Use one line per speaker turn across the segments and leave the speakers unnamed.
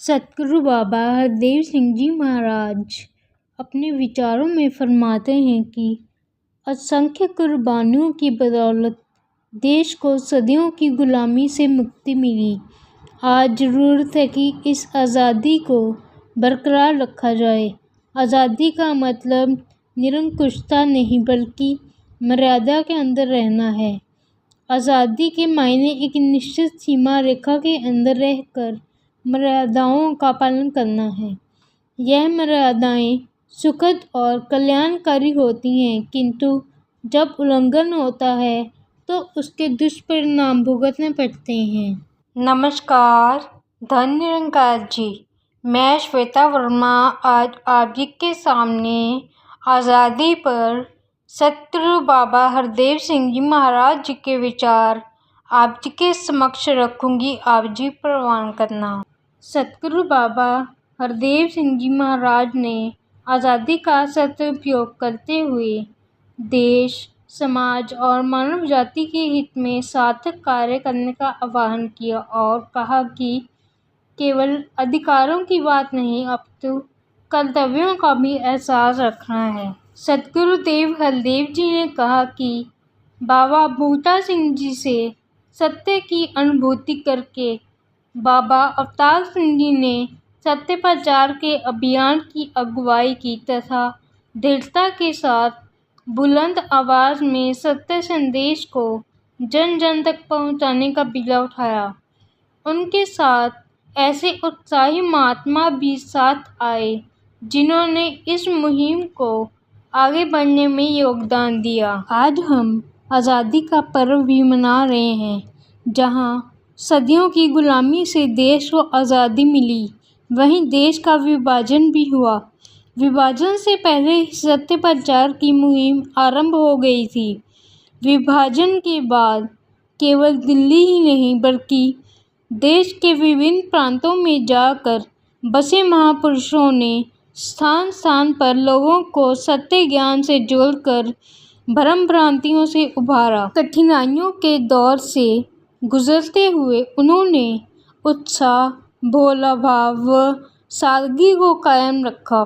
सतगुरु बाबा हरदेव सिंह जी महाराज अपने विचारों में फरमाते हैं कि असंख्य कुर्बानियों की बदौलत देश को सदियों की गुलामी से मुक्ति मिली। आज ज़रूरत है कि इस आज़ादी को बरकरार रखा जाए। आज़ादी का मतलब निरंकुशता नहीं बल्कि मर्यादा के अंदर रहना है। आज़ादी के मायने एक निश्चित सीमा रेखा के अंदर रहकर मर्यादाओं का पालन करना है। यह मर्यादाएं सुखद और कल्याणकारी होती हैं, किंतु जब उल्लंघन होता है तो उसके दुष्परिणाम भुगतने पड़ते हैं।
नमस्कार, धन निरंकार जी। मैं श्वेता वर्मा आज आप जी के सामने आज़ादी पर सतगुरु बाबा हरदेव सिंह जी महाराज जी के विचार आप जी के समक्ष रखूंगी। आप जी प्रवान करना।
सतगुरु बाबा हरदेव सिंह जी महाराज ने आज़ादी का सदुपयोग करते हुए देश, समाज और मानव जाति के हित में सार्थक कार्य करने का आह्वान किया और कहा कि केवल अधिकारों की बात नहीं अपितु कर्तव्यों का भी एहसास रखना है। सतगुरुदेव हरदेव जी ने कहा कि बाबा बूटा सिंह जी से सत्य की अनुभूति करके बाबा अवतार सिंह जी ने सत्य प्रचार के अभियान की अगुवाई की तथा दृढ़ता के साथ बुलंद आवाज़ में सत्य संदेश को जन जन तक पहुंचाने का बीड़ा उठाया। उनके साथ ऐसे उत्साही महात्मा भी साथ आए जिन्होंने इस मुहिम को आगे बढ़ने में योगदान दिया। आज हम आज़ादी का पर्व भी मना रहे हैं। जहां सदियों की गुलामी से देश को आज़ादी मिली, वहीं देश का विभाजन भी हुआ। विभाजन से पहले सत्य प्रचार की मुहिम आरंभ हो गई थी। विभाजन के बाद केवल दिल्ली ही नहीं बल्कि देश के विभिन्न प्रांतों में जाकर बसे महापुरुषों ने स्थान स्थान पर लोगों को सत्य ज्ञान से जोड़कर भ्रम भ्रांतियों से उबारा। कठिनाइयों के दौर से गुजरते हुए उन्होंने उत्साह, भोला भाव व सादगी को कायम रखा।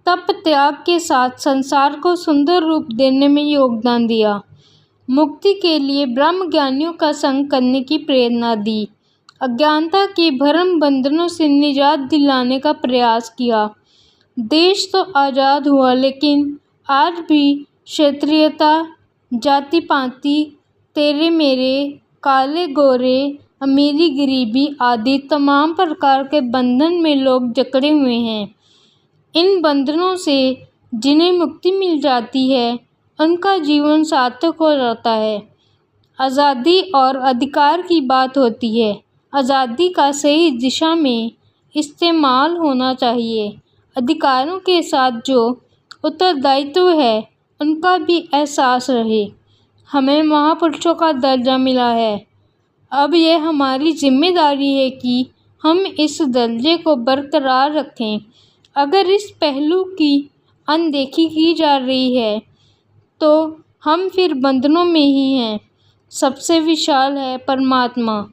तप त्याग के साथ संसार को सुंदर रूप देने में योगदान दिया। मुक्ति के लिए ब्रह्म ज्ञानियों का संग करने की प्रेरणा दी। अज्ञानता के भ्रम बंधनों से निजात दिलाने का प्रयास किया। देश तो आज़ाद हुआ, लेकिन आज भी क्षेत्रीयता, जाति पाति, तेरे मेरे, काले गोरे, अमीरी गरीबी आदि तमाम प्रकार के बंधन में लोग जकड़े हुए हैं। इन बंधनों से जिन्हें मुक्ति मिल जाती है उनका जीवन सार्थक हो जाता है। आज़ादी और अधिकार की बात होती है। आज़ादी का सही दिशा में इस्तेमाल होना चाहिए। अधिकारों के साथ जो उत्तरदायित्व है उनका भी एहसास रहे। हमें महापुरुषों का दर्जा मिला है। अब यह हमारी जिम्मेदारी है कि हम इस दर्जे को बरकरार रखें। अगर इस पहलू की अनदेखी की जा रही है तो हम फिर बंधनों में ही हैं। सबसे विशाल है परमात्मा।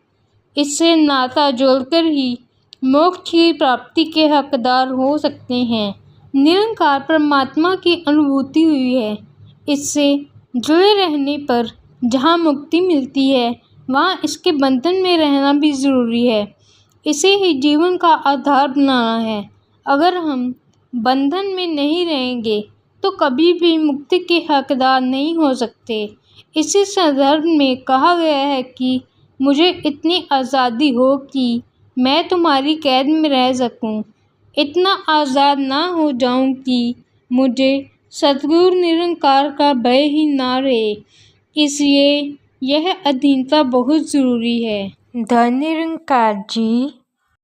इससे नाता जोड़कर ही मोक्ष की प्राप्ति के हकदार हो सकते हैं। निरंकार परमात्मा की अनुभूति हुई है। इससे जुड़े रहने पर जहाँ मुक्ति मिलती है वहाँ इसके बंधन में रहना भी ज़रूरी है। इसे ही जीवन का आधार बनाना है। अगर हम बंधन में नहीं रहेंगे तो कभी भी मुक्ति के हकदार नहीं हो सकते। इसी संदर्भ में कहा गया है कि मुझे इतनी आज़ादी हो कि मैं तुम्हारी कैद में रह सकूं। इतना आज़ाद ना हो जाऊं कि मुझे सतगुरु निरंकार का भय ही ना रहे। इसलिए यह अधीनता बहुत ज़रूरी है।
धन निरंकार जी।